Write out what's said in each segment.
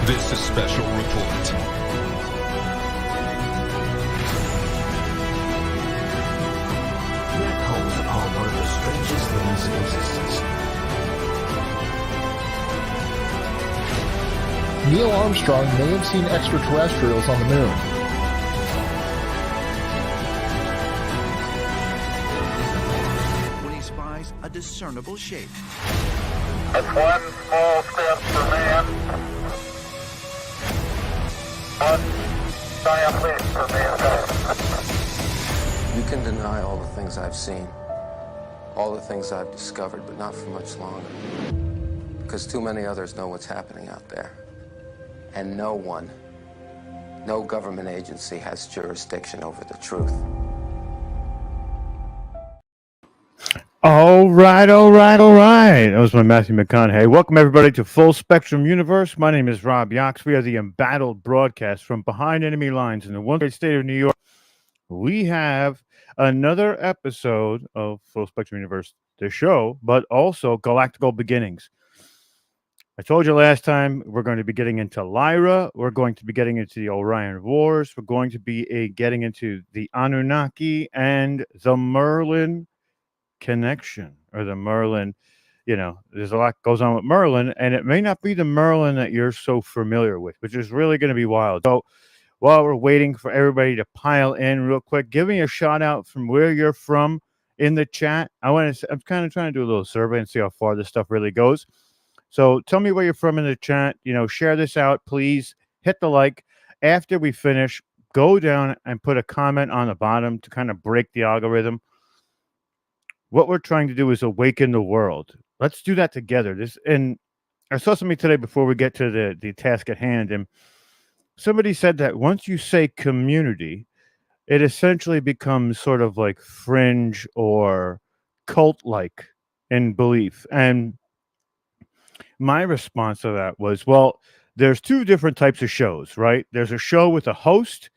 This is Special Report. Black holes are one of the strangest things in existence. Neil Armstrong may have seen extraterrestrials on the moon. When he spies a discernible shape. That's one small step for man, one giant leap for mankind. You can deny all the things I've seen, all the things I've discovered, but not for much longer. Because too many others know what's happening out there. And no one, no government agency has jurisdiction over the truth. All right. That was my Matthew McConaughey. Welcome, everybody, to Full Spectrum Universe. My name is Rob Yox. We are the embattled broadcast from behind enemy lines in the one great state of New York. We have another episode of Full Spectrum Universe, the show, but also Galactical Beginnings. I told you last time we're going to be getting into Lyra. We're going to be getting into the Orion Wars. We're going to be getting into the Annunaki and the Merlin connection, or the Merlin. You know, there's a lot goes on with Merlin, and it may not be the Merlin that you're so familiar with, which is really going to be wild. So while we're waiting for everybody to pile in real quick, give me a shout out from where you're from in the chat. I'm kind of trying to do a little survey and see how far this stuff really goes. So tell me where you're from in the chat. You know, share this out, please. Hit the like. After we finish, go down and put a comment on the bottom to kind of break the algorithm. What we're trying to do is awaken the world. Let's do that together. And I saw something today before we get to the task at hand, and somebody said that once you say community, it essentially becomes sort of like fringe or cult-like in belief. And my response to that was, well, there's two different types of shows, right? There's a show with a host,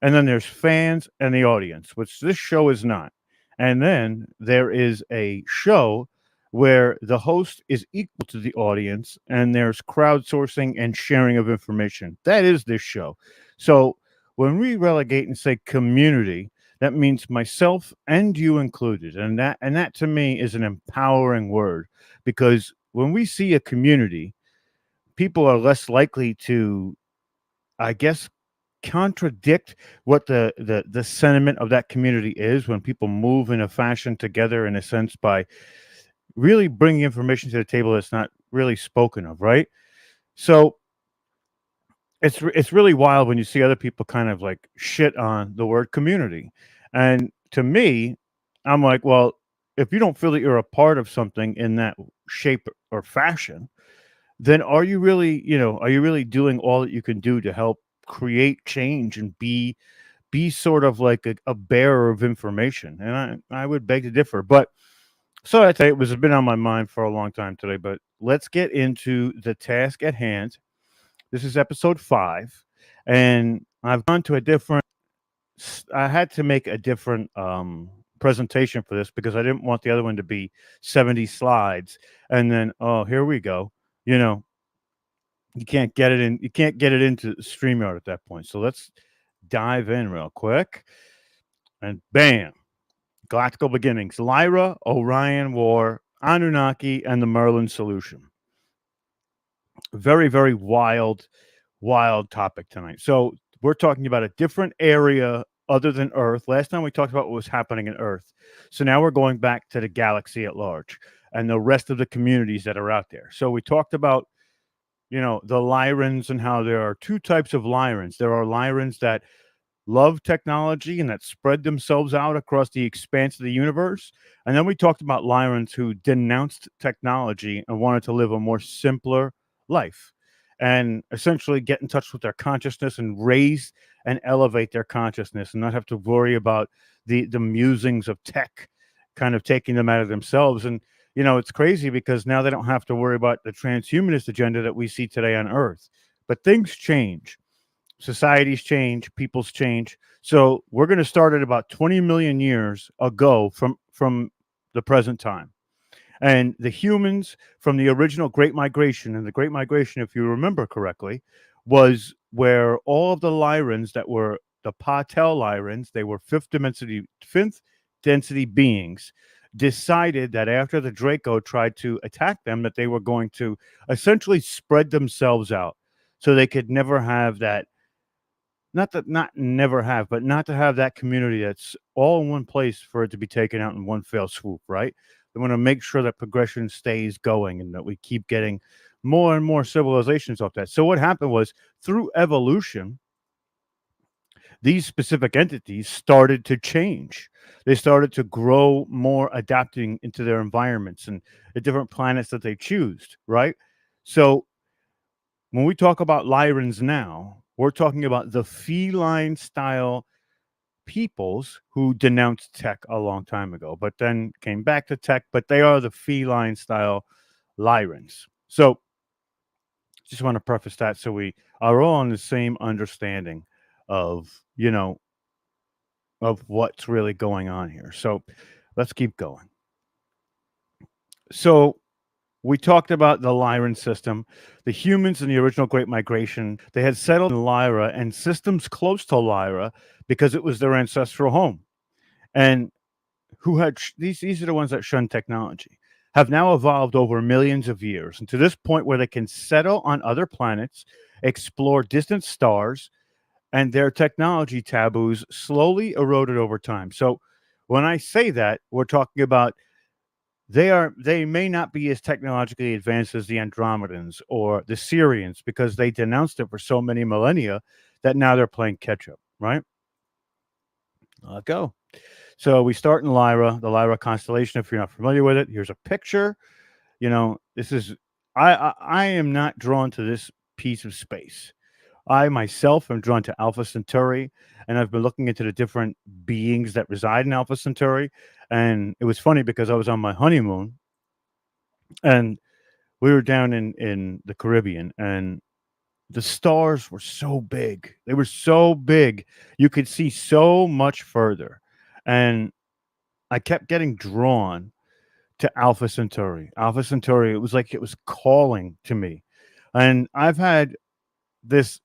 and then there's fans and the audience, which this show is not. And then there is a show where the host is equal to the audience, and there's crowdsourcing and sharing of information. That is this show. So when we relegate and say community, that means myself and you included. And that to me is an empowering word, because when we see a community, people are less likely to, I guess, contradict what the sentiment of that community is when people move in a fashion together, in a sense, by really bringing information to the table that's not really spoken of, right? So it's really wild when you see other people kind of like shit on the word community. And to me, I'm like, well, if you don't feel that you're a part of something in that shape or fashion, then are you really doing all that you can do to help create change and be sort of like a bearer of information? And I would beg to differ. But so I tell you, it's been on my mind for a long time today. But let's get into the task at hand. This is episode 5, and I've gone to I had to make a different presentation for this because I didn't want the other one to be 70 slides and then, oh, here we go. You know, you can't get it into StreamYard at that point. So let's dive in real quick. And bam, Galactical Beginnings, Lyra, Orion War, Annunaki, and the Merlin Solution. Very, very wild topic tonight. So we're talking about a different area other than Earth. Last time we talked about what was happening in Earth. So now we're going back to the galaxy at large and the rest of the communities that are out there. So we talked about, you know, the Lyrans and how there are two types of Lyrans. There are Lyrans that love technology and that spread themselves out across the expanse of the universe. And then we talked about Lyrans who denounced technology and wanted to live a more simpler life and essentially get in touch with their consciousness and raise and elevate their consciousness and not have to worry about the musings of tech kind of taking them out of themselves. And, you know, it's crazy because now they don't have to worry about the transhumanist agenda that we see today on Earth. But things change. Societies change. Peoples change. So we're going to start at about 20 million years ago from the present time. And the humans from the original Great Migration, and the Great Migration, if you remember correctly, was where all of the Lyrans that were the Patel Lyrans, they were fifth density beings, decided that after the Draco tried to attack them, that they were going to essentially spread themselves out so they could never have that, not never have, but not to have that community that's all in one place for it to be taken out in one fell swoop, right? They want to make sure that progression stays going and that we keep getting more and more civilizations off that. So what happened was, through evolution, these specific entities started to change. They started to grow more, adapting into their environments and the different planets that they choose, right? So when we talk about Lyrans now, we're talking about the feline style peoples who denounced tech a long time ago, but then came back to tech, but they are the feline style Lyrans. So just want to preface that so we are all on the same understanding of, of what's really going on here. So let's keep going. So we talked about the Lyran system. The humans in the original Great Migration, they had settled in Lyra and systems close to Lyra because it was their ancestral home. And who had these are the ones that shunned technology, have now evolved over millions of years, and to this point where they can settle on other planets, explore distant stars, and their technology taboos slowly eroded over time. So when I say that, we're talking about they may not be as technologically advanced as the Andromedans or the Syrians because they denounced it for so many millennia that now they're playing catch up, right? Let go. So we start in Lyra, the Lyra constellation. If you're not familiar with it, here's a picture. This is I am not drawn to this piece of space. I myself am drawn to Alpha Centauri, and I've been looking into the different beings that reside in Alpha Centauri. And it was funny because I was on my honeymoon, and we were down in the Caribbean, and the stars were so big. They were so big, you could see so much further, and I kept getting drawn to Alpha Centauri. Alpha Centauri, it was like it was calling to me. And I've had this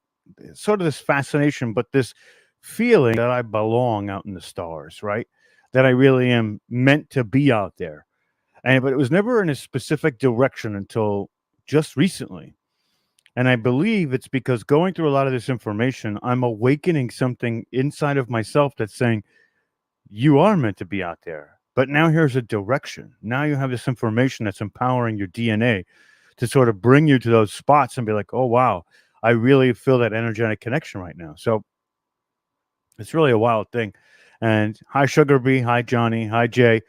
sort of this fascination, but this feeling that I belong out in the stars, right? That I really am meant to be out there. But it was never in a specific direction until just recently. And I believe it's because going through a lot of this information, I'm awakening something inside of myself that's saying, you are meant to be out there. But now here's a direction. Now you have this information that's empowering your DNA to sort of bring you to those spots and be like, oh, wow, I really feel that energetic connection right now. So it's really a wild thing. And hi, Sugar Bee. Hi, Johnny. Hi, Jay.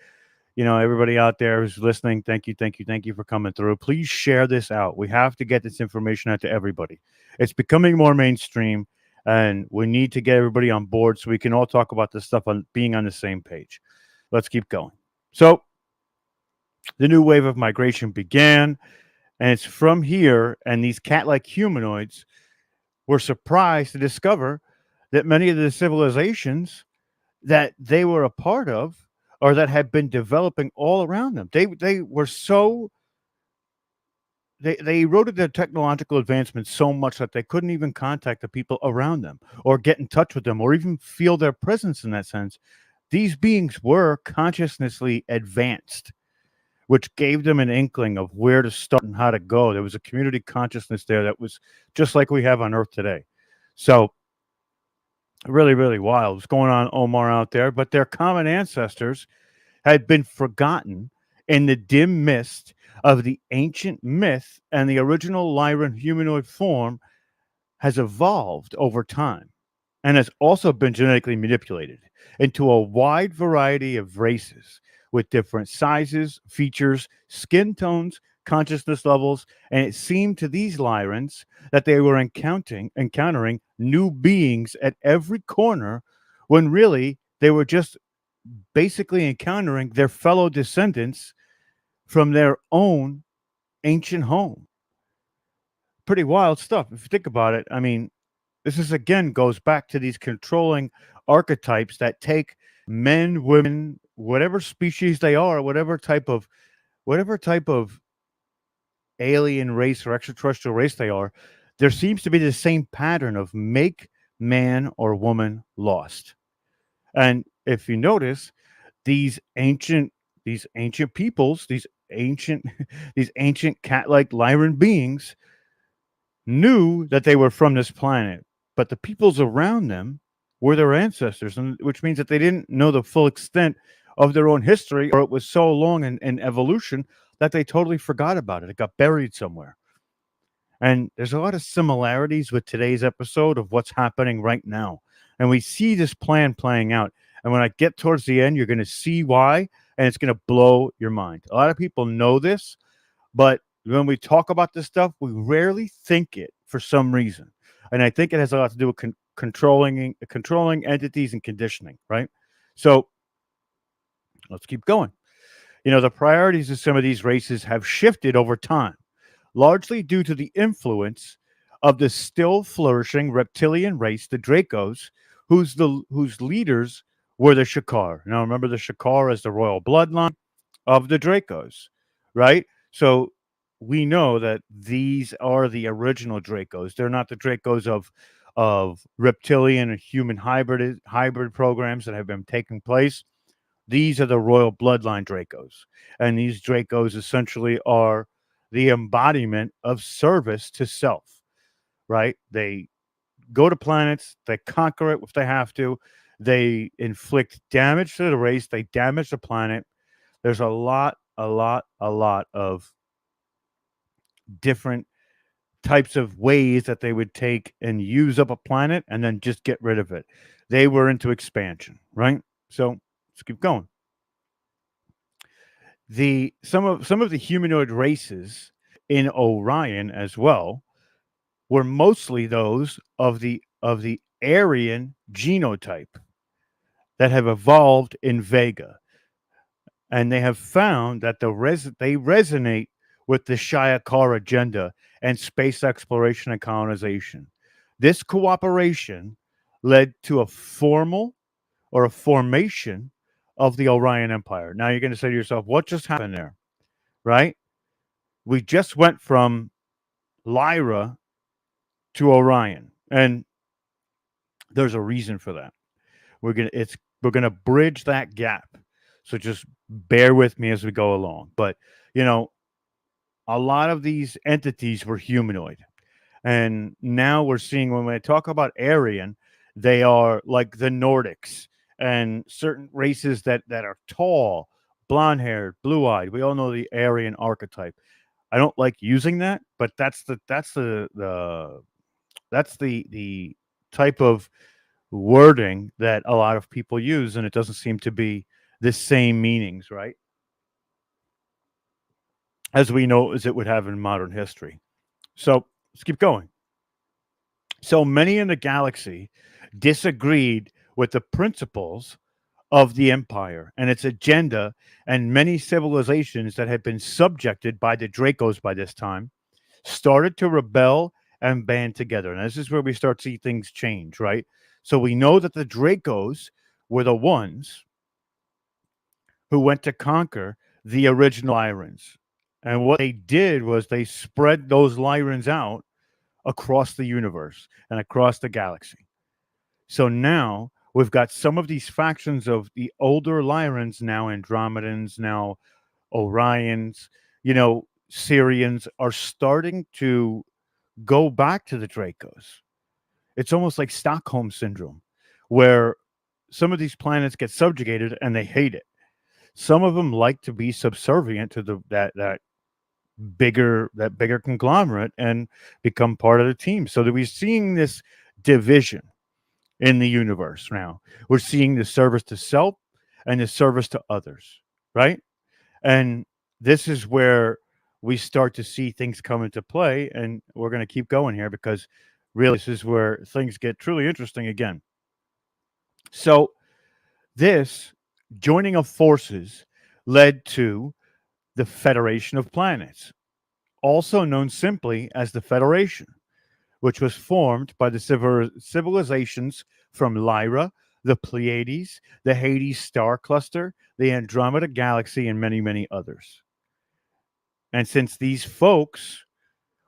Everybody out there who's listening, thank you for coming through. Please share this out. We have to get this information out to everybody. It's becoming more mainstream, and we need to get everybody on board so we can all talk about this stuff on being on the same page. Let's keep going. So the new wave of migration began, and it's from here, and these cat-like humanoids were surprised to discover that many of the civilizations that they were a part of or that had been developing all around them. They were so they eroded their technological advancements so much that they couldn't even contact the people around them or get in touch with them or even feel their presence in that sense. These beings were consciously advanced, which gave them an inkling of where to start and how to go. There was a community consciousness there that was just like we have on Earth today. So really, really wild what's going on, Omar, out there. But their common ancestors had been forgotten in the dim mist of the ancient myth, and the original Lyran humanoid form has evolved over time and has also been genetically manipulated into a wide variety of races with different sizes, features, skin tones, consciousness levels, and it seemed to these Lyrans that they were encountering new beings at every corner when really they were just basically encountering their fellow descendants from their own ancient home. Pretty wild stuff if you think about it. I mean, this is again goes back to these controlling archetypes that take men, women, whatever species they are, whatever type of alien race or extraterrestrial race they are, there seems to be the same pattern of make man or woman lost. And if you notice, these ancient peoples, these ancient these ancient cat-like Lyran beings knew that they were from this planet, but the peoples around them were their ancestors, and which means that they didn't know the full extent of their own history, or it was so long in evolution that they totally forgot about it. It got buried somewhere. And there's a lot of similarities with today's episode of what's happening right now. And we see this plan playing out. And when I get towards the end, you're going to see why, and it's going to blow your mind. A lot of people know this, but when we talk about this stuff, we rarely think it for some reason. And I think it has a lot to do with controlling entities and conditioning, right? So let's keep going. The priorities of some of these races have shifted over time, largely due to the influence of the still flourishing reptilian race, the Dracos, whose leaders were the Shakar. Now, remember the Shakar as the royal bloodline of the Dracos, right? So we know that these are the original Dracos. They're not the Dracos of reptilian and human hybrid programs that have been taking place. These are the royal bloodline Dracos. And these Dracos essentially are the embodiment of service to self, right? They go to planets, they conquer it if they have to, they inflict damage to the race, they damage the planet. There's a lot of different types of ways that they would take and use up a planet and then just get rid of it. They were into expansion, right? So let's keep going. Some of the humanoid races in Orion as well were mostly those of the Aryan genotype that have evolved in Vega, and they have found that they resonate with the Shayakar agenda and space exploration and colonization. This cooperation led to a formation of the Orion Empire. Now you're going to say to yourself, what just happened there? Right? We just went from Lyra to Orion, and there's a reason for that. We're gonna bridge that gap. So just bear with me as we go along. But a lot of these entities were humanoid. And now we're seeing, when we talk about Aryan, they are like the Nordics and certain races that are tall, blonde haired, blue eyed. We all know the Aryan archetype. I don't like using that, but that's the type of wording that a lot of people use, and it doesn't seem to be the same meanings, right? As we know, as it would have in modern history. So let's keep going. So many in the galaxy disagreed with the principles of the empire and its agenda, and many civilizations that had been subjected by the Dracos by this time started to rebel and band together. And this is where we start to see things change, right? So we know that the Dracos were the ones who went to conquer the original Lyrans. And what they did was they spread those Lyrans out across the universe and across the galaxy. So now we've got some of these factions of the older Lyrans, now Andromedans, now Orions, Syrians, are starting to go back to the Dracos. It's almost like Stockholm syndrome, where some of these planets get subjugated and they hate it. Some of them like to be subservient to that bigger conglomerate and become part of the team. So that we're seeing this division in the universe now. We're seeing the service to self and the service to others, right? And this is where we start to see things come into play, and we're going to keep going here because really this is where things get truly interesting again. So this joining of forces led to the Federation of Planets, also known simply as the Federation, which was formed by the civilizations from Lyra, the Pleiades, the Hades star cluster, the Andromeda galaxy, and many, many others. And since these folks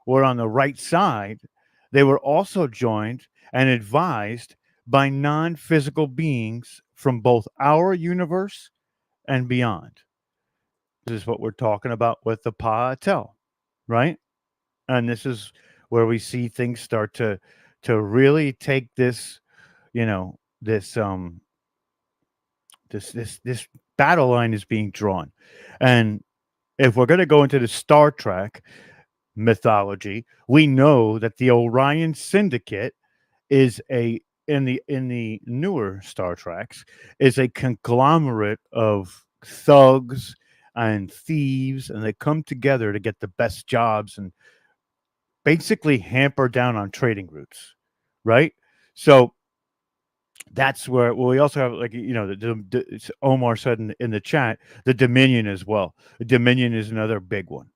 were on the right side, They were also joined and advised by non-physical beings from both our universe and beyond. This is what we're talking about with the Pa'atel, right? And this is where we see things start to really take this, you know, this battle line is being drawn. And if we're going to go into the Star Trek mythology, we know that the Orion Syndicate is a in the newer Star Treks is a conglomerate of thugs and thieves, and they come together to get the best jobs and basically hamper down on trading routes, right? So that's where we also have, like, Omar said in the chat, the Dominion as well. The Dominion is another big one.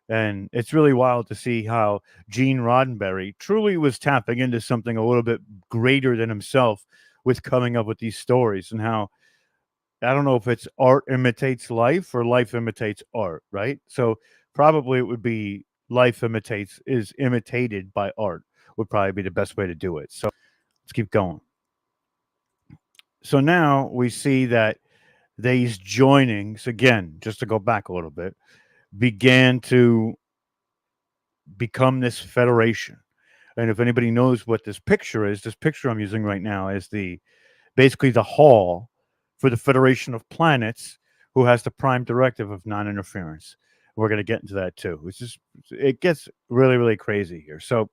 And it's really wild to see how Gene Roddenberry truly was tapping into something a little bit greater than himself with coming up with these stories, and how, I don't know if it's art imitates life or life imitates art, right? So probably it would be life is imitated by art would probably be the best way to do it. So let's keep going. So now we see that these joinings, again, just to go back a little bit, began to become this federation. And if anybody knows what this picture is, this picture I'm using right now is basically the hall for the Federation of Planets, who has the prime directive of non-interference. We're going to get into that too. It gets really, really crazy here. So,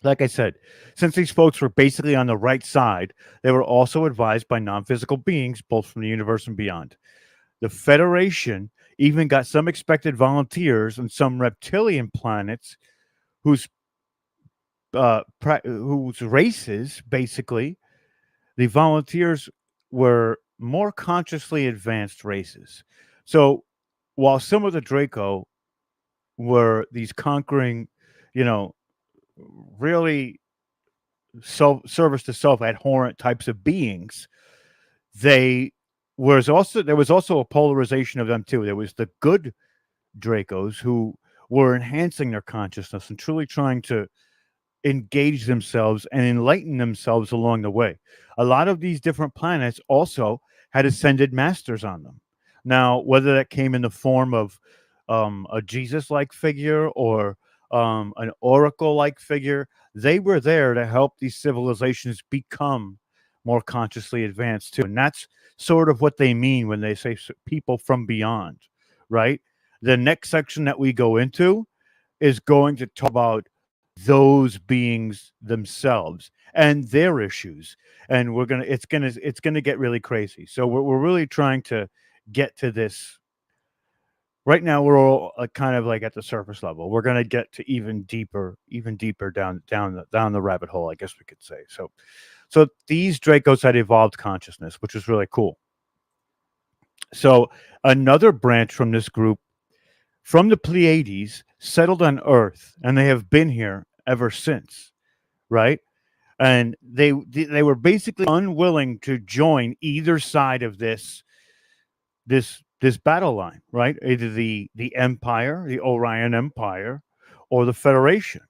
like I said, since these folks were basically on the right side, they were also advised by non-physical beings, both from the universe and beyond. The Federation even got some expected volunteers on some reptilian planets whose whose races, basically, the volunteers were more consciously advanced races. So while some of the Draco were these conquering, you know, really service to self abhorrent types of beings, there was also a polarization of them too. There was the good Dracos who were enhancing their consciousness and truly trying to engage themselves and enlighten themselves along the way. A lot of these different planets also had ascended masters on them. Now, whether that came in the form of a Jesus-like figure or an oracle-like figure, they were there to help these civilizations become more consciously advanced too. And that's sort of what they mean when they say people from beyond, right? The next section that we go into is going to talk about those beings themselves and their issues, and it's gonna get really crazy. So we're really trying to get to this. Right now we're all kind of like at the surface level. We're going to get to even deeper down the rabbit hole, I guess we could say. So these Dracos had evolved consciousness, which was really cool. So another branch from this group, from the Pleiades, settled on Earth, and they have been here ever since, right? And they were basically unwilling to join either side of this battle line, right? Either the Empire, the Orion Empire, or the Federation.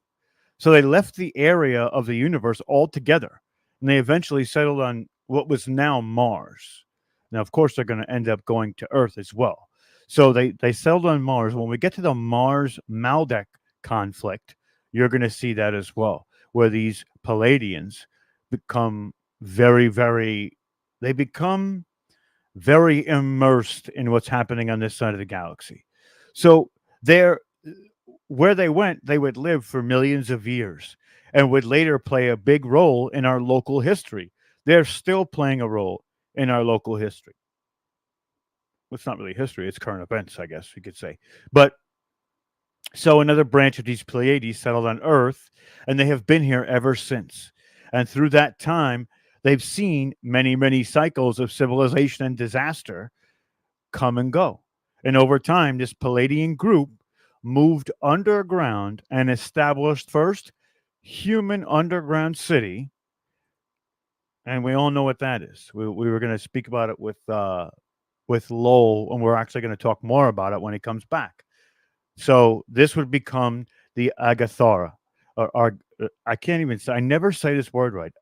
So they left the area of the universe altogether, and they eventually settled on what was now Mars. Now, of course, they're going to end up going to Earth as well. So they settled on Mars. When we get to the Mars Maldek conflict, you're going to see that as well, where these Palladians become they become very immersed in what's happening on this side of the galaxy. So where they went, they would live for millions of years and would later play a big role in our local history. They're still playing a role in our local history. Well, it's not really history, it's current events, I guess you could say. But so another branch of these Pleiades settled on Earth, and they have been here ever since. And through that time, they've seen many, many cycles of civilization and disaster come and go. And over time, this Palladian group moved underground and established first human underground city. And we all know what that is. We were going to speak about it with Lowell, and we're actually going to talk more about it when he comes back. So this would become the Agathara. I can't even say, I never say this word right.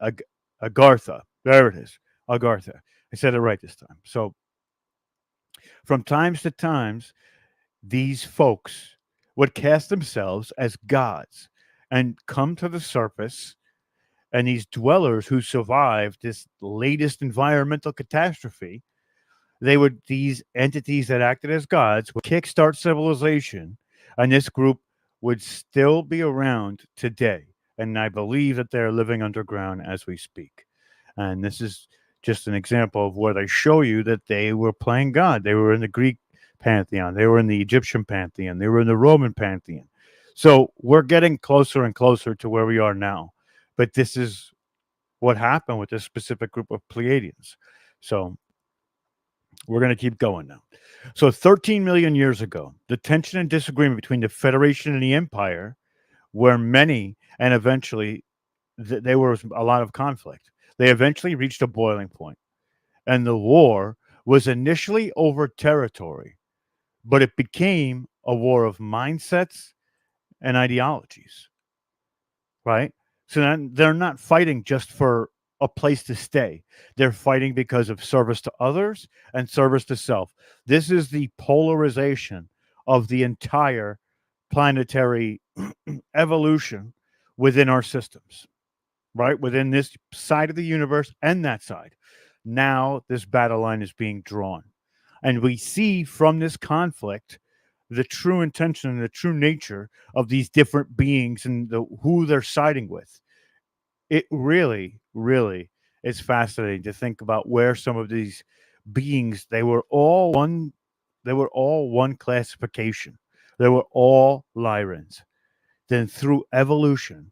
Agartha. There it is. Agartha. I said it right this time. So from times to times, these folks would cast themselves as gods and come to the surface, and these dwellers who survived this latest environmental catastrophe, these entities that acted as gods would kickstart civilization, and this group would still be around today. And I believe that they're living underground as we speak. And this is just an example of where they show you that they were playing God. They were in the Greek pantheon, they were in the Egyptian pantheon, they were in the Roman pantheon. So we're getting closer and closer to where we are now. But this is what happened with this specific group of Pleiadians. So we're going to keep going now. So 13 million years ago, the tension and disagreement between the Federation and the Empire were many, and eventually there was a lot of conflict. They eventually reached a boiling point, and the war was initially over territory, but it became a war of mindsets and ideologies, right? So then they're not fighting just for a place to stay. They're fighting because of service to others and service to self. This is the polarization of the entire planetary evolution within our systems, right? Within this side of the universe and that side. Now this battle line is being drawn. And we see from this conflict the true intention and the true nature of these different beings and who they're siding with. It really, really is fascinating to think about where some of these beings, they were all one classification. They were all Lyrans. Then through evolution,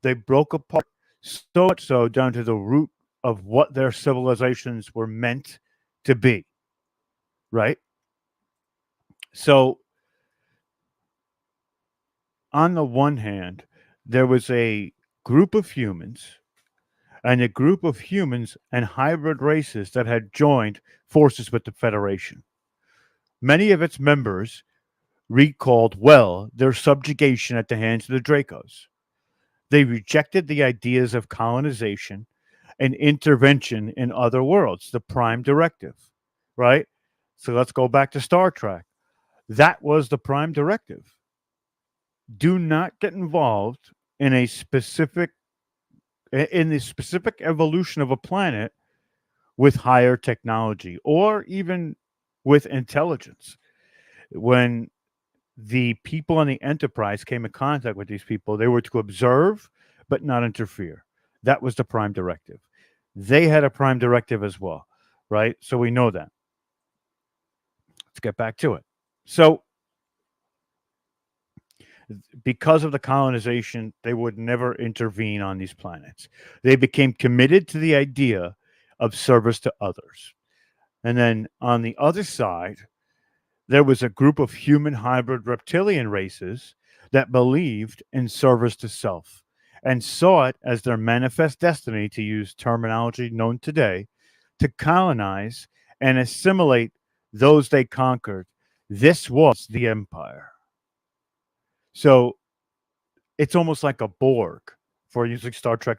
they broke apart so much so down to the root of what their civilizations were meant to be. Right? So on the one hand, there was a group of humans and a group of humans and hybrid races that had joined forces with the Federation. Many of its members recalled well their subjugation at the hands of the Dracos. They rejected the ideas of colonization and intervention in other worlds, the Prime Directive, right? So let's go back to Star Trek. That was the Prime Directive. Do not get involved in the specific evolution of a planet with higher technology or even with intelligence. When the people on the Enterprise came in contact with these people, they were to observe but not interfere. That was the Prime Directive. They had a Prime Directive as well, right? So we know that. Let's get back to it. So because of the colonization, they would never intervene on these planets. They became committed to the idea of service to others. And then on the other side, there was a group of human hybrid reptilian races that believed in service to self and saw it as their manifest destiny, to use terminology known today, to colonize and assimilate those they conquered. This was the empire. So it's almost like a Borg, for using Star Trek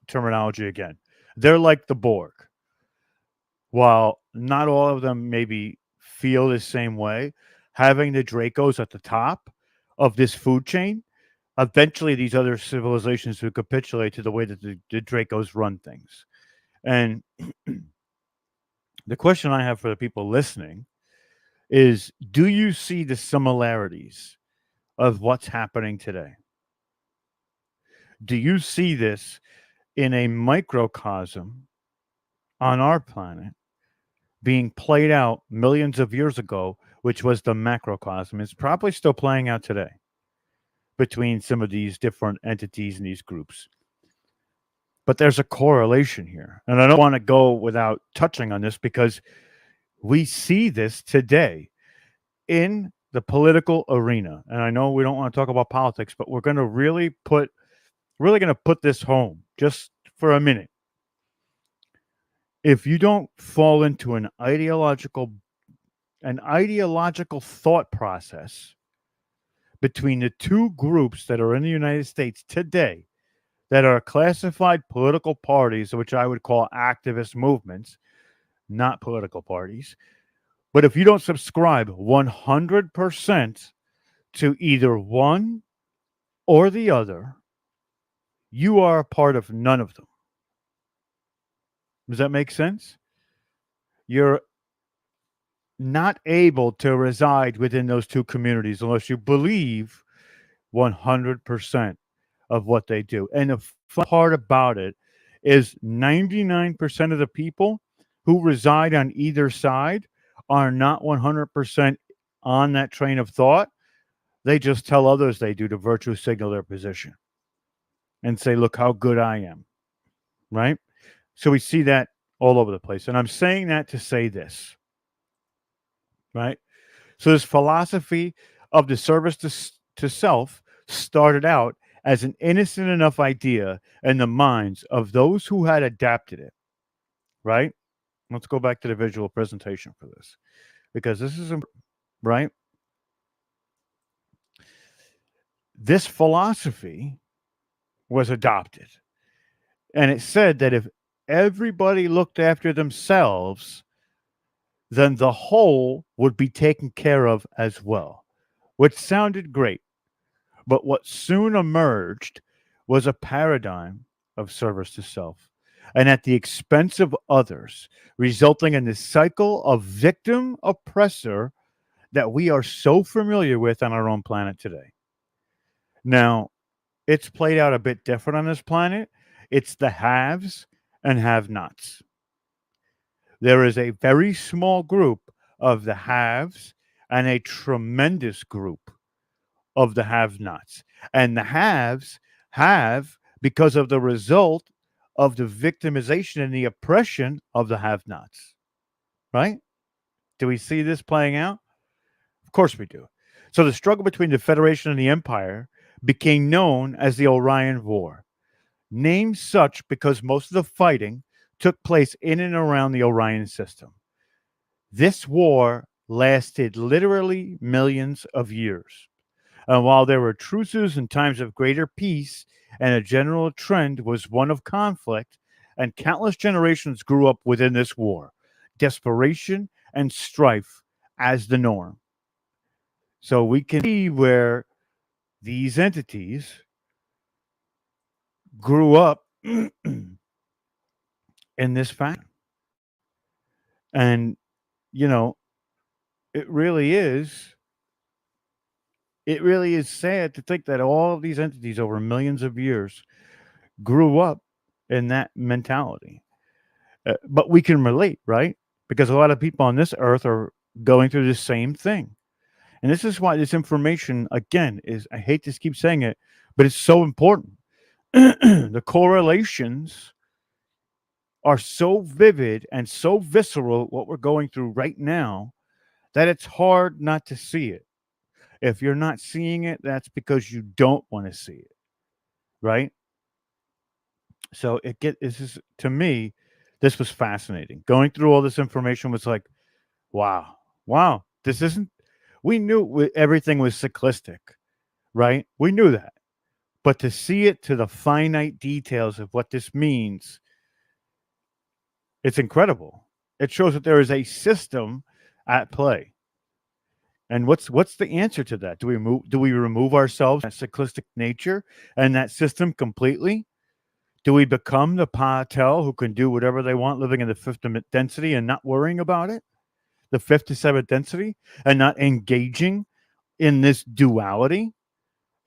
terminology again. They're like the Borg. While not all of them maybe feel the same way, having the Dracos at the top of this food chain, eventually these other civilizations will capitulate to the way that the Dracos run things. And the question I have for the people listening is, do you see the similarities of what's happening today? Do you see this in a microcosm on our planet being played out millions of years ago, which was the macrocosm? It's probably still playing out today between some of these different entities and these groups. But there's a correlation here. And I don't want to go without touching on this because we see this today in the political arena. And I know we don't want to talk about politics, but we're going to really put this home just for a minute. If you don't fall into an ideological thought process between the two groups that are in the United States today that are classified political parties, which I would call activist movements, not political parties. But if you don't subscribe 100% to either one or the other, you are a part of none of them. Does that make sense? You're not able to reside within those two communities unless you believe 100% of what they do. And the fun part about it is 99% of the people who reside on either side are not 100% on that train of thought. They just tell others they do to virtue signal their position and say, look how good I am. Right? So we see that all over the place. And I'm saying that to say this. Right? So this philosophy of the service to self started out as an innocent enough idea in the minds of those who had adapted it. Right? Let's go back to the visual presentation for this, because this is right. This philosophy was adopted, and it said that if everybody looked after themselves, then the whole would be taken care of as well, which sounded great. But what soon emerged was a paradigm of service to self and at the expense of others, resulting in the cycle of victim oppressor that we are so familiar with on our own planet today. Now, it's played out a bit different on this planet. It's the haves and have nots. There is a very small group of the haves and a tremendous group of the have nots. And the haves have because of the result of the victimization and the oppression of the have nots. Right? Do we see this playing out? Of course we do. So the struggle between the Federation and the Empire became known as the Orion War, named such because most of the fighting took place in and around the Orion system. This war lasted literally millions of years. And while there were truces and times of greater peace, and a general trend was one of conflict, and countless generations grew up within this war, desperation and strife as the norm. So we can see where these entities grew up in this fashion. And, you know, it really is sad to think that all of these entities over millions of years grew up in that mentality. But we can relate, right? Because a lot of people on this earth are going through the same thing. And this is why this information, again, is, I hate to keep saying it, but it's so important. The correlations are so vivid and so visceral, what we're going through right now, that it's hard not to see it. If you're not seeing it, that's because you don't want to see it, right? So this is, to me, this was fascinating. Going through all this information was like, wow, this isn't, we knew everything was cyclistic, right? We knew that. But to see it to the finite details of what this means, it's incredible. It shows that there is a system at play. And what's the answer to that? Do we remove ourselves from that cyclistic nature and that system completely? Do we become the Patel who can do whatever they want, living in the fifth density and not worrying about it? The fifth to seventh density, and not engaging in this duality?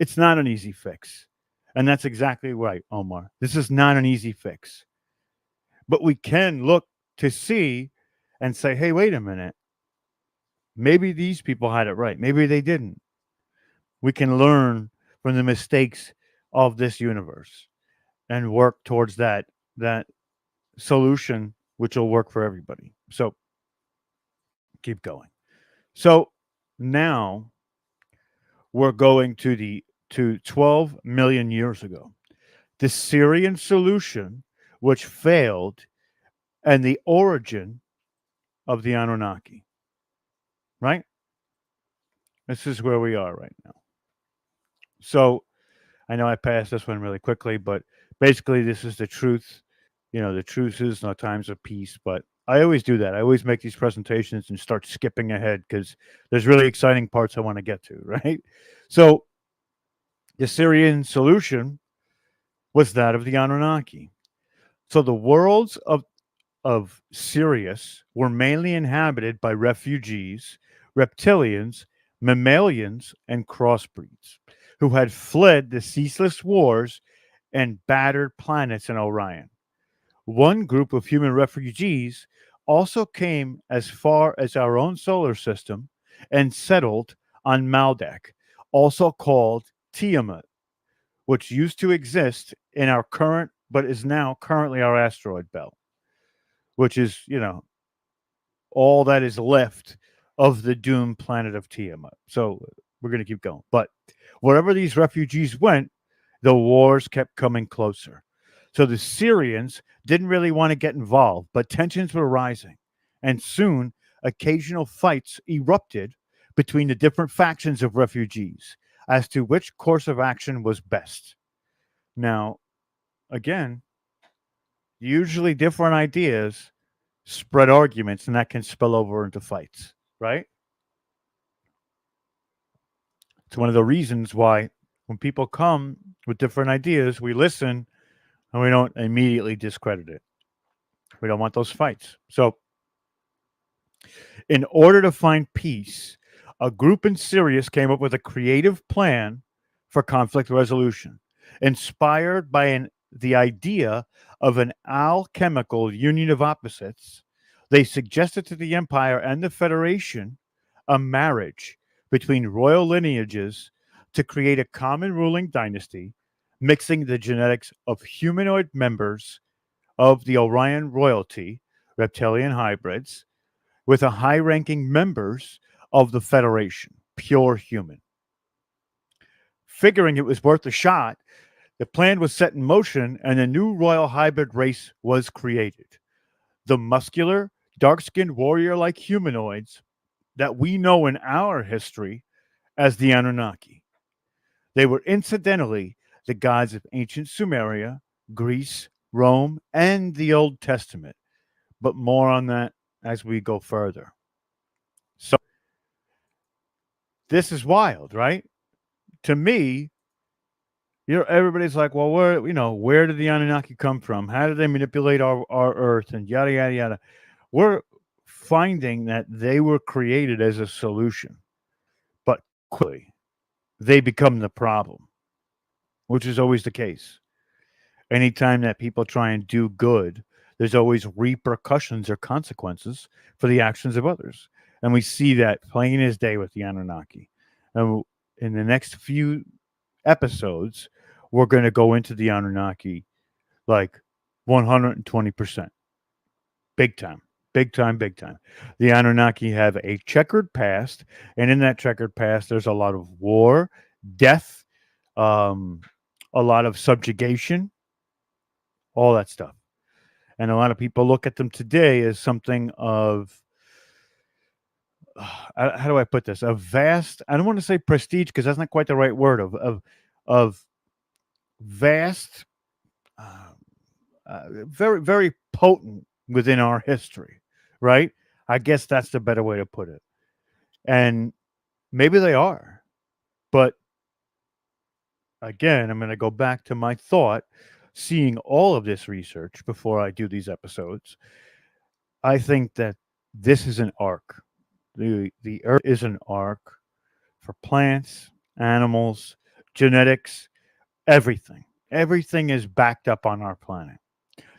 It's not an easy fix. And that's exactly right, Omar. This is not an easy fix. But we can look to see and say, hey, wait a minute. Maybe these people had it right. Maybe they didn't. We can learn from the mistakes of this universe and work towards that solution, which will work for everybody. So keep going. So now we're going to 12 million years ago. The Syrian solution, which failed, and the origin of the Anunnaki. Right? This is where we are right now. So I know I passed this one really quickly, but basically, this is the truth. The truth is no times of peace. But I always do that. I always make these presentations and start skipping ahead because there's really exciting parts I want to get to, right? So the Syrian solution was that of the Anunnaki. So the worlds of Sirius were mainly inhabited by refugees, reptilians, mammalians, and crossbreeds who had fled the ceaseless wars and battered planets in Orion. One group of human refugees also came as far as our own solar system and settled on Maldak, also called Tiamat, which used to exist in our current, but is now currently our asteroid belt, which is, all that is left of the doomed planet of Tiamat. So we're going to keep going. But wherever these refugees went, the wars kept coming closer. So the Syrians didn't really want to get involved, but tensions were rising. And soon, occasional fights erupted between the different factions of refugees as to which course of action was best. Now, again, usually different ideas spread arguments, and that can spill over into fights, right? It's one of the reasons why when people come with different ideas, we listen and we don't immediately discredit it. We don't want those fights. So, in order to find peace, a group in Sirius came up with a creative plan for conflict resolution, inspired by the idea of an alchemical union of opposites. They suggested to the Empire and the Federation a marriage between royal lineages to create a common ruling dynasty, mixing the genetics of humanoid members of the Orion royalty, reptilian hybrids, with the high ranking members of the Federation, pure human. Figuring it was worth a shot, the plan was set in motion and a new royal hybrid race was created. The muscular, dark skinned warrior like humanoids that we know in our history as the Anunnaki. They were incidentally the gods of ancient Sumeria, Greece, Rome, and the Old Testament, but more on that as we go further. So, this is wild, right? To me, everybody's like, well, where did the Anunnaki come from? How did they manipulate our Earth and yada, yada, yada? We're finding that they were created as a solution, but quickly they become the problem, which is always the case. Anytime that people try and do good, there's always repercussions or consequences for the actions of others. And we see that plain as day with the Anunnaki. And in the next few episodes, we're going to go into the Anunnaki like 120%. Big time. Big time, big time. The Anunnaki have a checkered past, and in that checkered past, there's a lot of war, death, a lot of subjugation, all that stuff. And a lot of people look at them today as something of, how do I put this? A vast, I don't want to say prestige because that's not quite the right word, of vast, very, very potent within our history, right? I guess that's the better way to put it. And maybe they are. But again, I'm going to go back to my thought, seeing all of this research before I do these episodes. I think that this is an arc. The Earth is an arc for plants, animals, genetics, everything. Everything is backed up on our planet.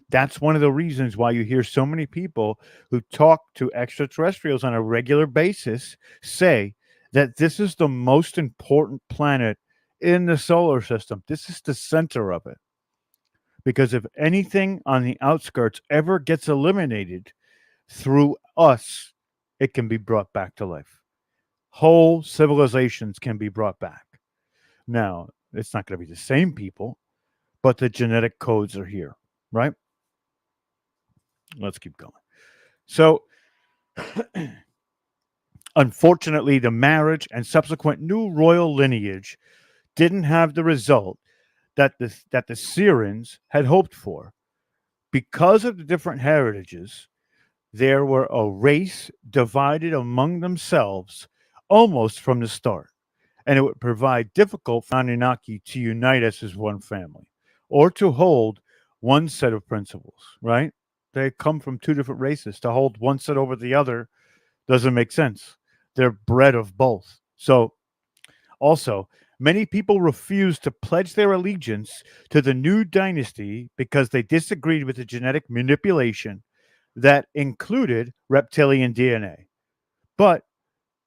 That's one of the reasons why you hear so many people who talk to extraterrestrials on a regular basis say that this is the most important planet in the solar system. This is the center of it. Because if anything on the outskirts ever gets eliminated through us, it can be brought back to life. Whole civilizations can be brought back. Now, it's not going to be the same people, but the genetic codes are here, right? Let's keep going. So, unfortunately, the marriage and subsequent new royal lineage didn't have the result that the Sirens had hoped for. Because of the different heritages, there were a race divided among themselves almost from the start, and it would provide difficult for Anunnaki to unite us as one family or to hold one set of principles, right? They come from two different races. To hold one set over the other doesn't make sense. They're bred of both. So, also, many people refused to pledge their allegiance to the new dynasty because they disagreed with the genetic manipulation that included reptilian DNA. But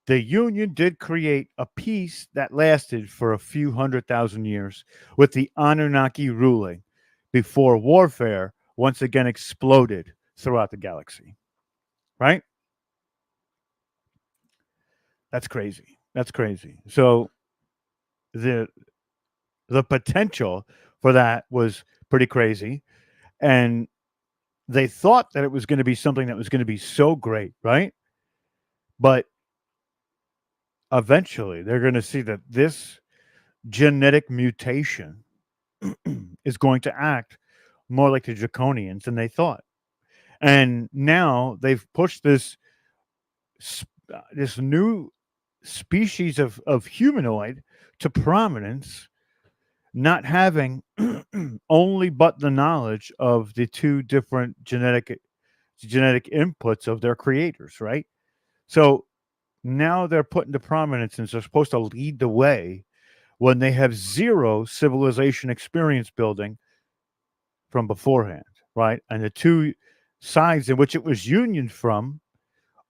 the Union did create a peace that lasted for a few 100,000 years, with the Anunnaki ruling before warfare once again exploded throughout the galaxy. Right? That's crazy. That's crazy. So the the potential for that was pretty crazy, and they thought that it was going to be something that was going to be so great, right? But eventually, they're going to see that this genetic mutation is going to act more like the draconians than they thought. And now they've pushed this new species of humanoid to prominence, not having only but the knowledge of the two different genetic inputs of their creators, right? So now they're put into prominence and they're supposed to lead the way when they have zero civilization experience building from beforehand, right? And the two sides in which it was union from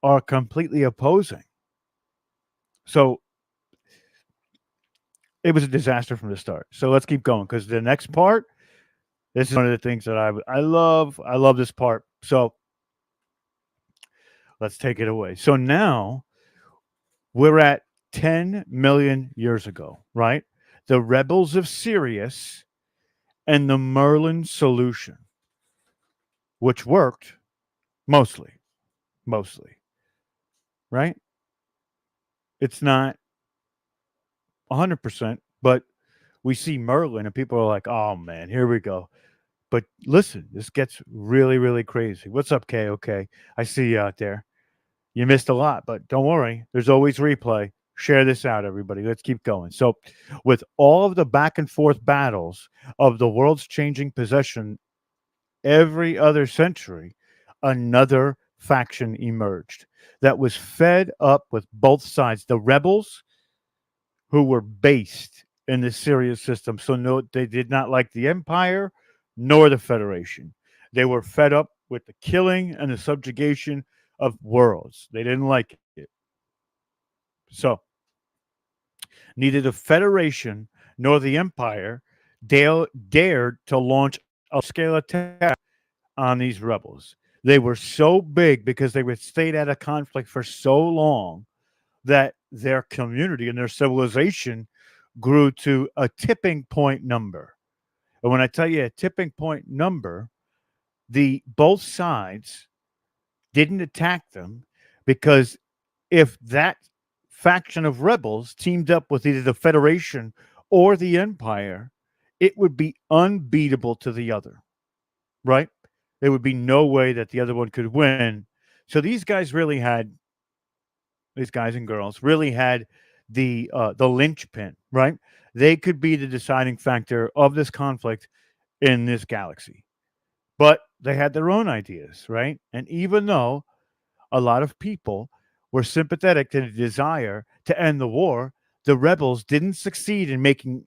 are completely opposing. So it was a disaster from the start. So let's keep going because the next part, this is one of the things that I love. I love this part. So let's take it away. So now we're at 10 million years ago, right? The rebels of Sirius and the Merlin solution, which worked mostly, right? It's not 100%, but we see Merlin and people are like, oh man, here we go. But listen, this gets really, really crazy. What's up, KOK? I see you out there. You missed a lot, but don't worry. There's always replay. Share this out, everybody. Let's keep going. So, with all of the back and forth battles of the world's changing possession every other century, another faction emerged that was fed up with both sides. The rebels, who were based in the Sirius system. So no, they did not like the Empire nor the Federation. They were fed up with the killing and the subjugation of worlds. They didn't like it. So neither the Federation nor the Empire dared to launch a scale attack on these rebels. They were so big because they had stayed out of conflict for so long that their community and their civilization grew to a tipping point number. And when I tell you a tipping point number, the both sides didn't attack them because if that faction of rebels teamed up with either the Federation or the Empire, it would be unbeatable to the other, right? There would be no way that the other one could win. So these guys and girls really had the linchpin, right? They could be the deciding factor of this conflict in this galaxy. But they had their own ideas, right? And even though a lot of people were sympathetic to the desire to end the war, the rebels didn't succeed in making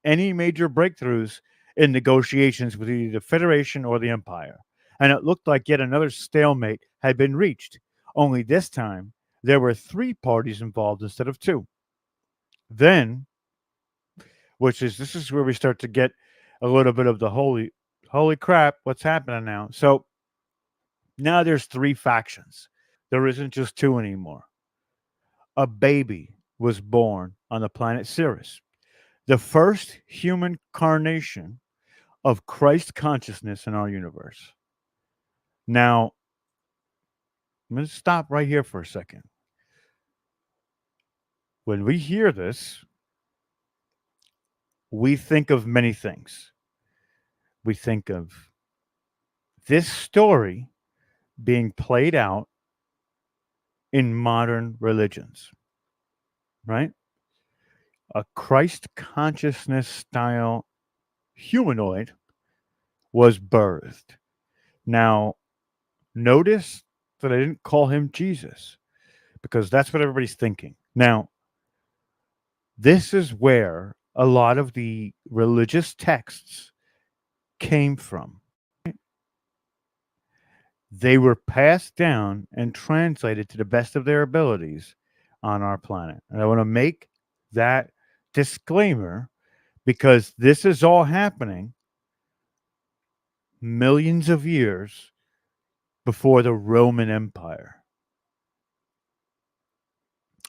any major breakthroughs in negotiations with either the Federation or the Empire. And it looked like yet another stalemate had been reached. Only this time, there were three parties involved instead of two. Then, this is where we start to get a little bit of the holy crap, what's happening now? So now there's three factions. There isn't just two anymore. A baby was born on the planet Sirius, the first human carnation of Christ consciousness in our universe. Now, I'm going to stop right here for a second. When we hear this, we think of many things. We think of this story being played out in modern religions, right? A Christ consciousness style humanoid was birthed. Now, notice that I didn't call him Jesus because that's what everybody's thinking. Now, this is where a lot of the religious texts came from. They were passed down and translated to the best of their abilities on our planet. And I want to make that disclaimer because this is all happening millions of years before the Roman Empire.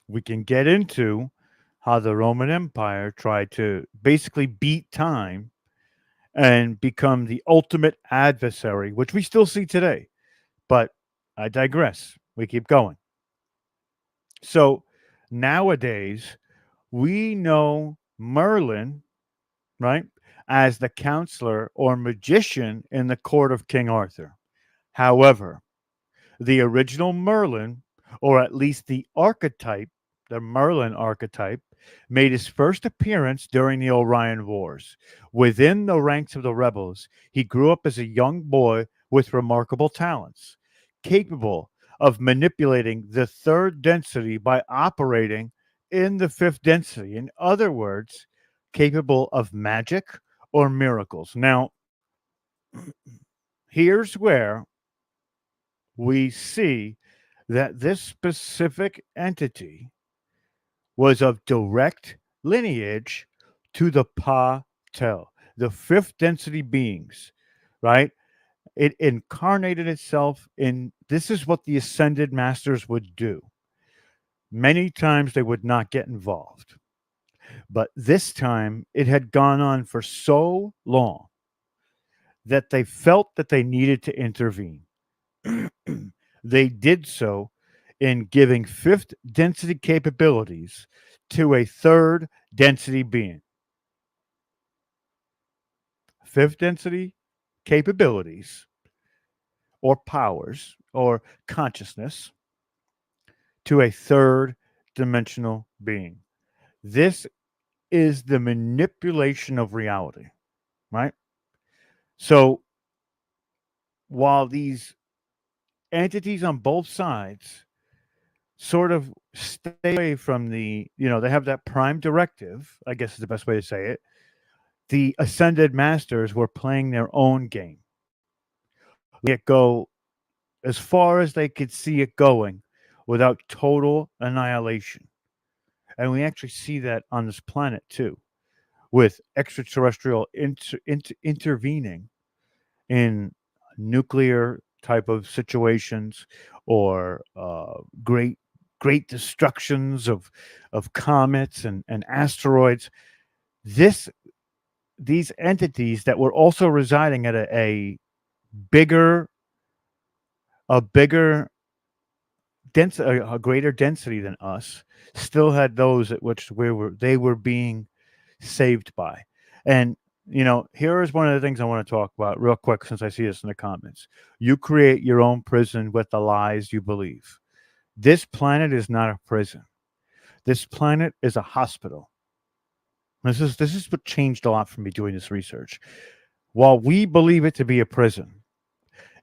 We can get into how the Roman Empire tried to basically beat time and become the ultimate adversary, which we still see today. But I digress. We keep going. So nowadays, we know Merlin, right, as the counselor or magician in the court of King Arthur. However, the original Merlin, or at least the archetype, the Merlin archetype, made his first appearance during the Orion Wars. Within the ranks of the rebels, he grew up as a young boy with remarkable talents, capable of manipulating the third density by operating in the fifth density. In other words, capable of magic or miracles. Now, here's where we see that this specific entity was of direct lineage to the Pa-Tel, the fifth density beings, right? It incarnated itself in this is what the ascended masters would do. Many times they would not get involved. But this time it had gone on for so long that they felt that they needed to intervene. They did so in giving fifth density capabilities to a third density being. Fifth density capabilities or powers or consciousness to a third dimensional being. This is the manipulation of reality, right? So while these entities on both sides sort of stay away from they have that prime directive, I guess is the best way to say it. The ascended masters were playing their own game. Let it go as far as they could see it going without total annihilation. And we actually see that on this planet too, with extraterrestrial intervening in nuclear type of situations or great destructions of comets and asteroids. These entities that were also residing at a bigger a greater density than us still had those at which they were being saved by. And here is one of the things I want to talk about real quick since I see this in the comments. You create your own prison with the lies you believe. This planet is not a prison. This planet is a hospital. This is what changed a lot for me doing this research. While we believe it to be a prison,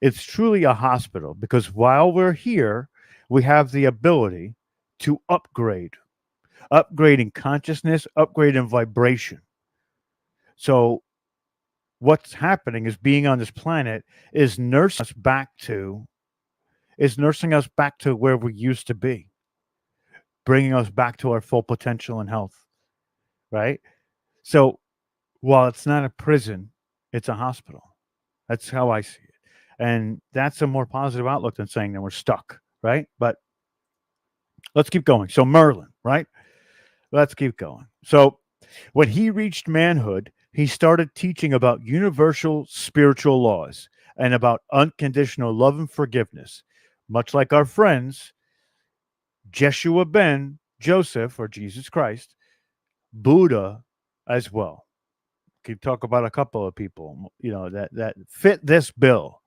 it's truly a hospital because while we're here, we have the ability to upgrade in consciousness, upgrade in vibration. So what's happening is being on this planet is nursing us back to where we used to be, bringing us back to our full potential and health, right? So while it's not a prison, it's a hospital. That's how I see it. And that's a more positive outlook than saying that we're stuck, right? But let's keep going. So Merlin, right? Let's keep going. So when he reached manhood, he started teaching about universal spiritual laws and about unconditional love and forgiveness, much like our friends, Jeshua ben Joseph, or Jesus Christ, Buddha as well. could talk about a couple of people, that fit this bill.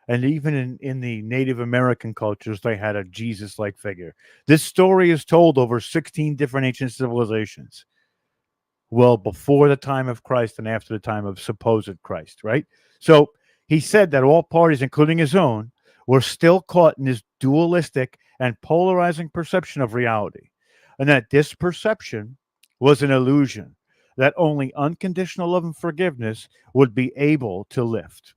And even in the Native American cultures, they had a Jesus-like figure. This story is told over 16 different ancient civilizations. Well, before the time of Christ and after the time of supposed Christ, right? So he said that all parties, including his own, were still caught in this dualistic and polarizing perception of reality, and that this perception was an illusion that only unconditional love and forgiveness would be able to lift.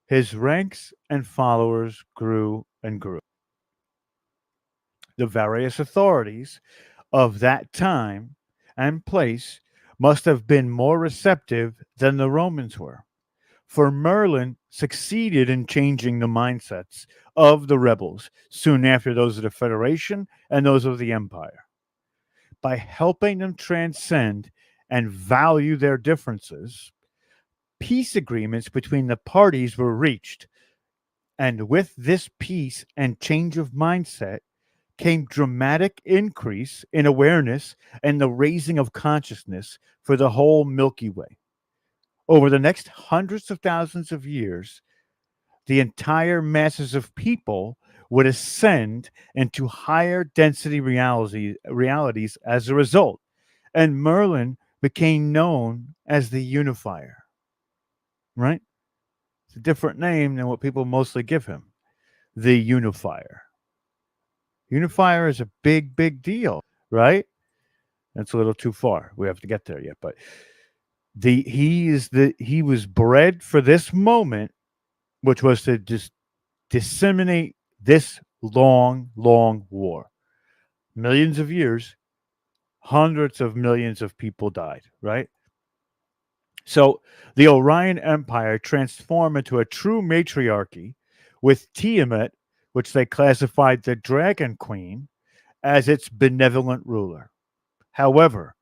His ranks and followers grew and grew. The various authorities of that time and place must have been more receptive than the Romans were, for Merlin succeeded in changing the mindsets of the rebels soon after those of the Federation and those of the Empire. By helping them transcend and value their differences, peace agreements between the parties were reached. And with this peace and change of mindset came dramatic increase in awareness and the raising of consciousness for the whole Milky Way. Over the next hundreds of thousands of years, the entire masses of people would ascend into higher density realities as a result. And Merlin became known as the unifier, right? It's a different name than what people mostly give him, the unifier. Unifier is a big, big deal, right? That's a little too far. We have to get there yet, but he was bred for this moment, which was to just disseminate this long, long war. Millions of years, hundreds of millions of people died, right? So the Orion Empire transformed into a true matriarchy with Tiamat, which they classified the Dragon Queen, as its benevolent ruler. However,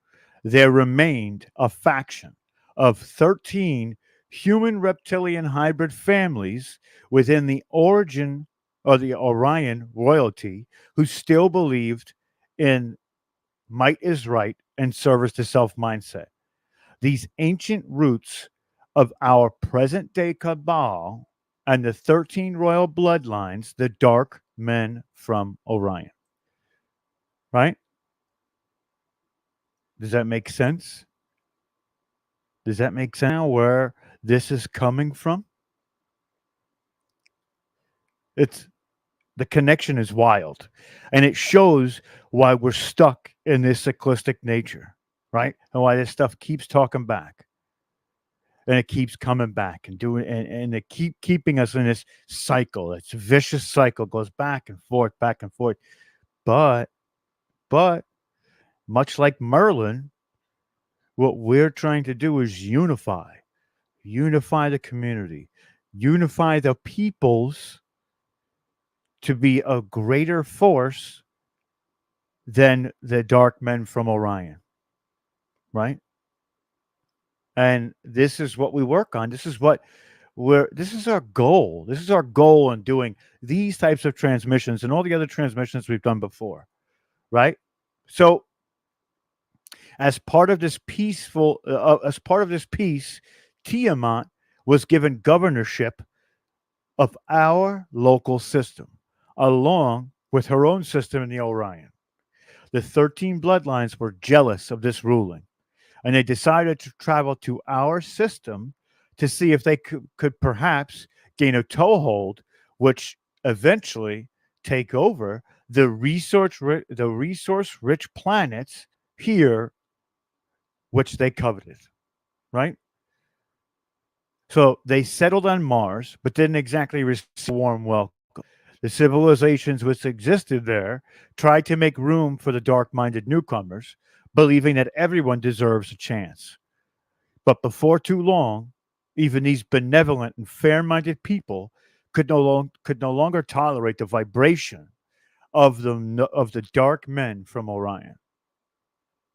there remained a faction of 13 human reptilian hybrid families within the origin of the Orion royalty who still believed in might is right and service to self mindset. These ancient roots of our present day cabal and the 13 royal bloodlines, the dark men from Orion. Right? Does that make sense? Does that make sense now where this is coming from? It's the connection is wild. And it shows why we're stuck in this cyclistic nature, right? And why this stuff keeps talking back. And it keeps coming back and doing and it keeping us in this cycle. It's a vicious cycle, goes back and forth, back and forth. But much like Merlin, what we're trying to do is unify the community, unify the peoples to be a greater force than the dark men from Orion, right? And this is what we work on. This is our goal. This is our goal in doing these types of transmissions and all the other transmissions we've done before, right? So as part of this peace, Tiamat was given governorship of our local system, along with her own system in the Orion. The 13 bloodlines were jealous of this ruling, and they decided to travel to our system to see if they could perhaps gain a toehold, which eventually take over the resource-rich planets here, which they coveted, right? So they settled on Mars, but didn't exactly receive a warm welcome. The civilizations which existed there tried to make room for the dark-minded newcomers, believing that everyone deserves a chance. But before too long, even these benevolent and fair-minded people could no longer tolerate the vibration of the dark men from Orion.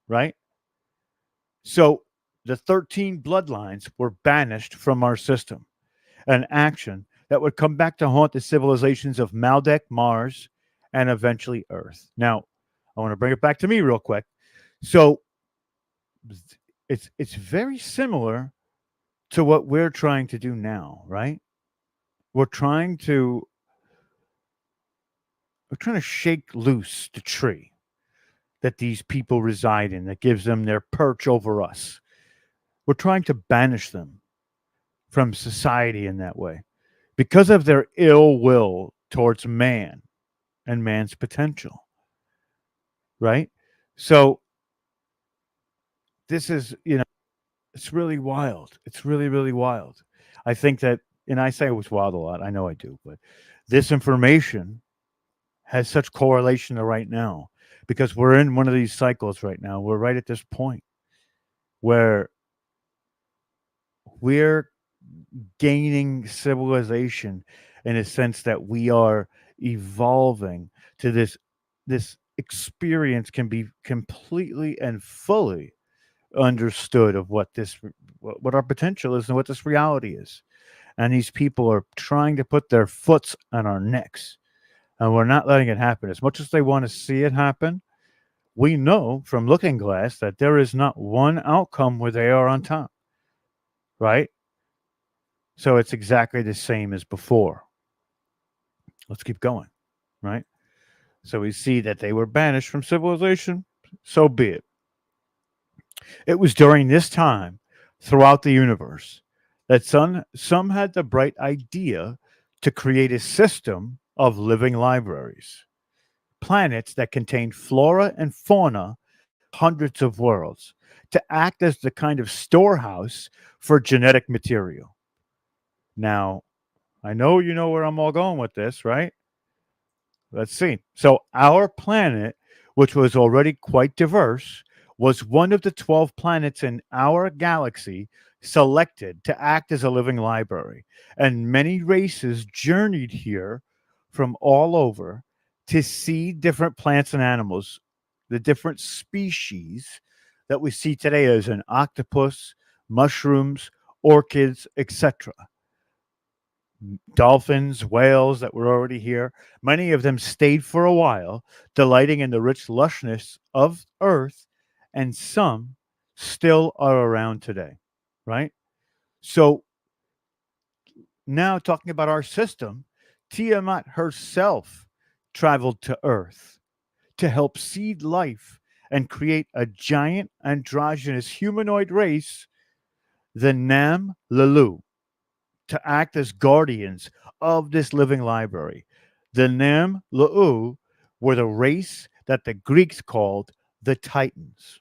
Right? So the 13 bloodlines were banished from our system, an action that would come back to haunt the civilizations of Maldek, Mars, and eventually Earth. Now, I want to bring it back to me real quick. So it's very similar to what we're trying to do now, right? We're trying to we're trying to shake loose the tree that these people reside in that gives them their perch over us. We're trying to banish them from society in that way because of their ill will towards man and man's potential, right? So this is, it's really wild. It's really, really wild. I think that, and I say it was wild a lot. I know I do, but this information has such correlation to right now because we're in one of these cycles right now. We're right at this point where we're gaining civilization in a sense that we are evolving to this experience can be completely and fully understood of what our potential is and what this reality is. And these people are trying to put their foots on our necks, and we're not letting it happen. As much as they want to see it happen, we know from Looking Glass that there is not one outcome where they are on top, right? So it's exactly the same as before. Let's keep going, right? So we see that they were banished from civilization. So be it. It was during this time throughout the universe that some had the bright idea to create a system of living libraries, planets that contained flora and fauna, hundreds of worlds, to act as the kind of storehouse for genetic material. Now, I know you know where I'm all going with this, right? Let's see. So, our planet, which was already quite diverse, was one of the 12 planets in our galaxy selected to act as a living library. And many races journeyed here from all over to see different plants and animals, the different species that we see today as an octopus, mushrooms, orchids, etc. Dolphins, whales that were already here. Many of them stayed for a while, delighting in the rich lushness of Earth, and some still are around today, right? So now talking about our system, Tiamat herself traveled to Earth to help seed life and create a giant androgynous humanoid race, the Nam Lalu, to act as guardians of this living library. The Nam La'u were the race that the Greeks called the Titans,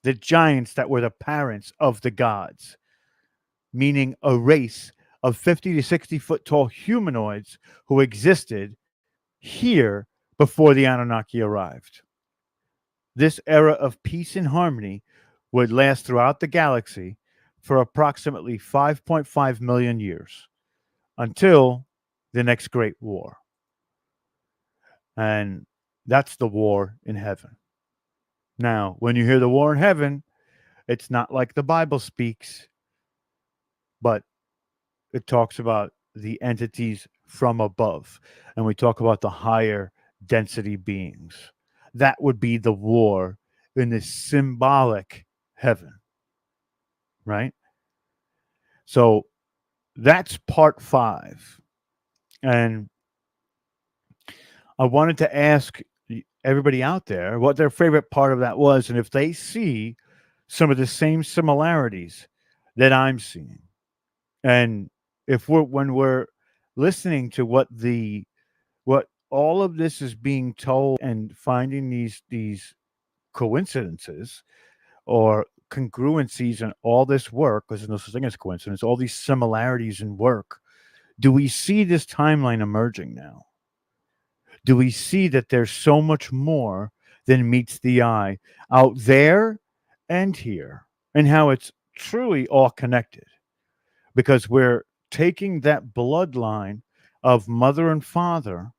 the giants that were the parents of the gods, meaning a race of 50 to 60-foot tall humanoids who existed here before the Anunnaki arrived. This era of peace and harmony would last throughout the galaxy for approximately 5.5 million years until the next great war. And that's the war in heaven. Now, when you hear the war in heaven, it's not like the Bible speaks, but it talks about the entities from above. And we talk about the higher density beings. That would be the war in the symbolic heaven, right? So that's part 5. And I wanted to ask everybody out there what their favorite part of that was and if they see some of the same similarities that I'm seeing. And if when we're listening to what all of this is being told and finding these coincidences or congruencies in all this work, because there's no such thing as coincidence, all these similarities in work, do we see this timeline emerging now? Do we see that there's so much more than meets the eye out there and here, and how it's truly all connected? Because we're taking that bloodline of mother and father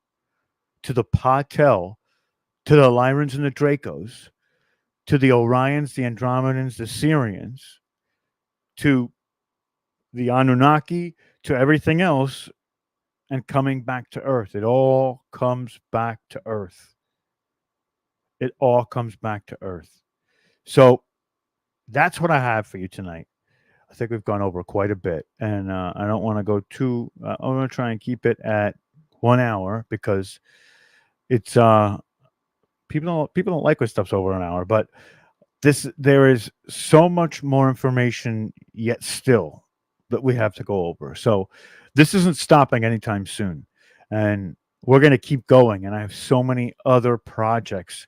to the Patel, to the Lyrans and the Dracos, to the Orions, the Andromedans, the Syrians, to the Anunnaki, to everything else, and coming back to Earth. It all comes back to Earth. It all comes back to Earth. So that's what I have for you tonight. I think we've gone over quite a bit, and I don't want to go too. I'm going to try and keep it at 1 hour because it's people don't like when stuff's over an hour. But there is so much more information yet still that we have to go over. So this isn't stopping anytime soon, and we're going to keep going. And I have so many other projects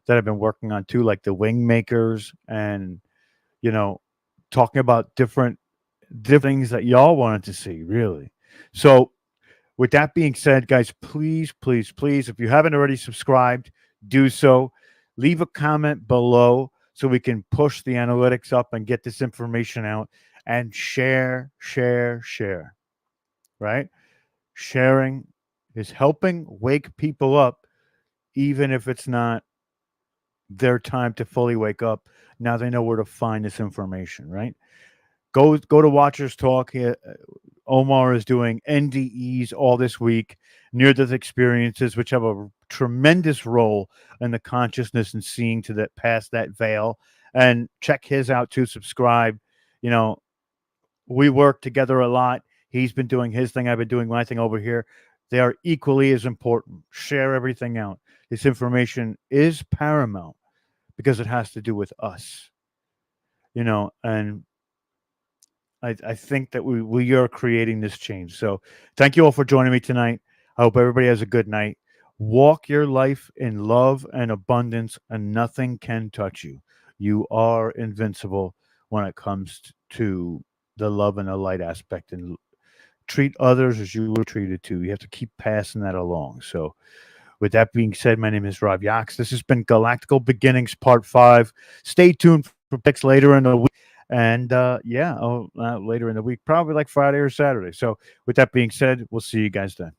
that I've been working on too, like the wing makers, and you know, talking about different things that y'all wanted to see, really. So, with that being said, guys, please, please, please, if you haven't already subscribed, do so. Leave a comment below so we can push the analytics up and get this information out, and share, share, share, right? Sharing is helping wake people up, even if it's not their time to fully wake up. Now they know where to find this information, right? Go to Watchers Talk. Omar is doing NDEs all this week, near death experiences, which have a tremendous role in the consciousness and seeing to that past that veil. And check his out too. Subscribe. You know, we work together a lot. He's been doing his thing. I've been doing my thing over here. They are equally as important. Share everything out. This information is paramount because it has to do with us. And I think that we are creating this change. So thank you all for joining me tonight. I hope everybody has a good night. Walk your life in love and abundance, and nothing can touch you. You are invincible when it comes to the love and the light aspect, and treat others as you were treated too. You have to keep passing that along. So with that being said, my name is Rob Yax. This has been Galactical Beginnings Part 5. Stay tuned for picks later in the week. And later in the week, probably like Friday or Saturday. So with that being said, we'll see you guys then.